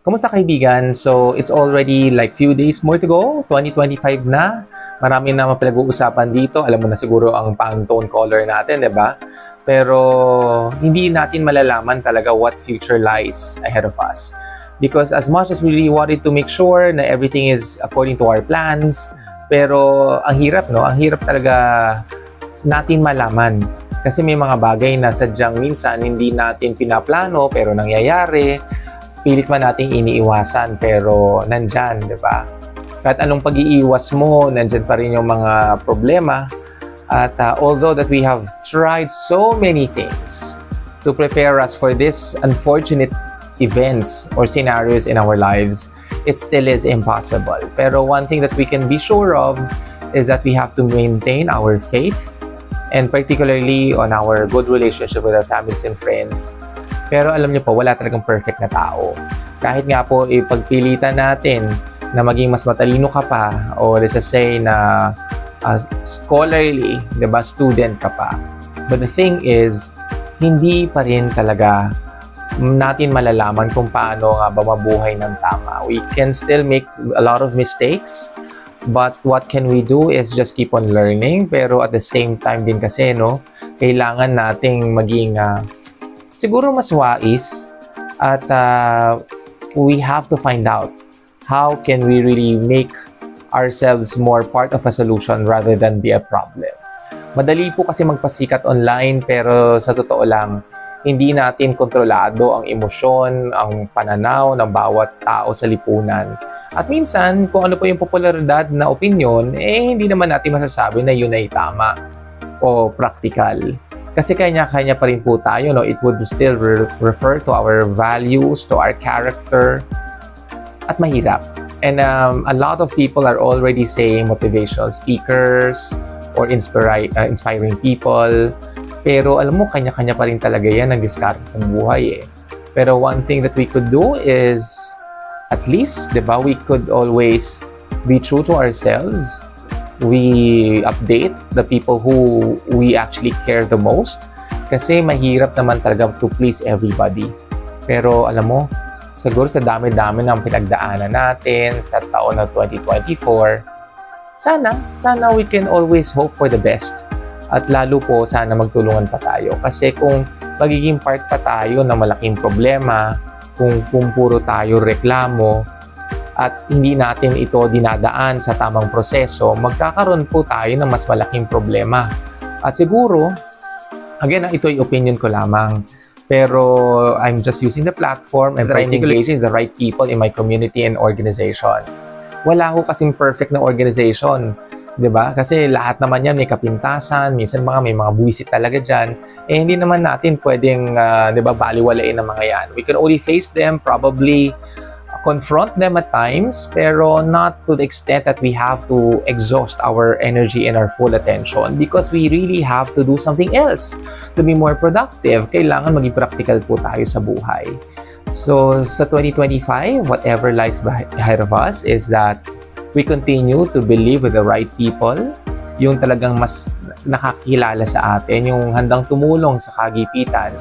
Kamusta kaibigan? So, it's already like few days more to go. 2025 na. Marami na mapag-uusapan dito. Alam mo na siguro ang Pantone color natin, di ba? Pero hindi natin malalaman talaga what future lies ahead of us. Because as much as we really wanted to make sure na everything is according to our plans, pero ang hirap, no? Ang hirap talaga natin malaman. Kasi may mga bagay na sadyang minsan hindi natin pinaplano pero nangyayari. Pilit man nating iniiwasan pero nandyan, di ba? Kahit anong pag-iiwas mo, nandyan pa rin yung mga problema. At although that we have tried so many things to prepare us for this unfortunate events or scenarios in our lives, it still is impossible. Pero one thing that we can be sure of is that we have to maintain our faith, and particularly on our good relationship with our families and friends. Pero alam niyo po, wala talagang perfect na tao. Kahit nga po ipagpilitan natin na maging mas matalino ka pa, o let's just say na scholarly, diba, student ka pa. But the thing is, hindi pa rin talaga natin malalaman kung paano nga ba mabuhay ng tama. We can still make a lot of mistakes, but what can we do is just keep on learning. Pero at the same time din kasi, no, kailangan nating maging siguro mas wais at we have to find out how can we really make ourselves more part of a solution rather than be a problem. Madali po kasi magpasikat online pero sa totoo lang, hindi natin kontrolado ang emosyon, ang pananaw ng bawat tao sa lipunan. At minsan, kung ano po yung popularidad na opinion, hindi naman natin masasabi na yun ay tama o practical. Kasi kanya-kanya pa rin po tayo, no? It would still refer to our values, to our character, at mahirap. And a lot of people are already saying motivational speakers or inspiring people. Pero alam mo, kanya-kanya pa rin talaga yan ang diskarte sa buhay eh. Pero one thing that we could do is, at least, di ba, we could always be true to ourselves. We update the people who we actually care the most. Kasi mahirap naman talaga to please everybody. Pero alam mo, siguro sa dami-dami ng pinagdaanan natin sa taon na 2024, sana we can always hope for the best. At lalo po, sana magtulungan pa tayo. Kasi kung magiging part pa tayo ng malaking problema, kung puro tayo reklamo, at hindi natin ito dinadaan sa tamang proseso, magkakaroon po tayo ng mas malaking problema. At siguro, again, ito ay opinion ko lamang, pero I'm just using the platform and trying to engage the right people in my community and organization. Wala ko kasing perfect na organization, di ba? Kasi lahat naman yan may kapintasan, minsan may mga buwisit talaga dyan. Hindi naman natin pwedeng, di ba, baliwalain ng mga yan. We can only face them, probably confront them at times, pero not to the extent that we have to exhaust our energy and our full attention, because we really have to do something else to be more productive. Kailangan maging practical po tayo sa buhay. So sa 2025, whatever lies ahead of us is that we continue to believe with the right people, yung talagang mas nakakilala sa atin, yung handang tumulong sa kagipitan,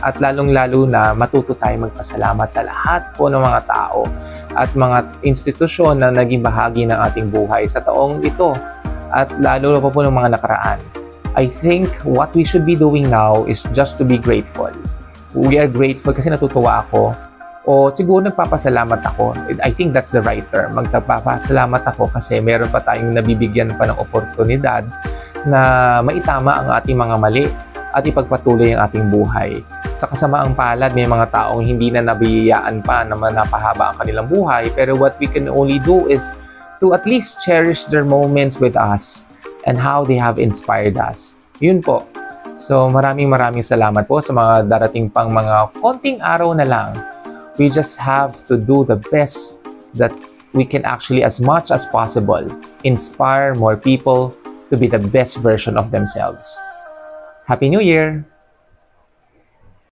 at lalong-lalo na matuto tayo magpasalamat sa lahat po ng mga tao at mga institusyon na naging bahagi ng ating buhay sa taong ito, at lalo pa po ng mga nakaraan. I think what we should be doing now is just to be grateful. We are grateful kasi natutuwa ako, o siguro nagpapasalamat ako. I think that's the right term. Magpapasalamat ako kasi meron pa tayong nabibigyan pa ng oportunidad na maitama ang ating mga mali at ipagpatuloy ang ating buhay. Sa kasamaang palad, may mga taong hindi na nabiyayaan pa na napahaba ang kanilang buhay, pero what we can only do is to at least cherish their moments with us and how they have inspired us. Yun po. So maraming salamat po sa mga darating pang mga konting araw na lang. We just have to do the best that we can actually, as much as possible, inspire more people to be the best version of themselves. Happy New Year!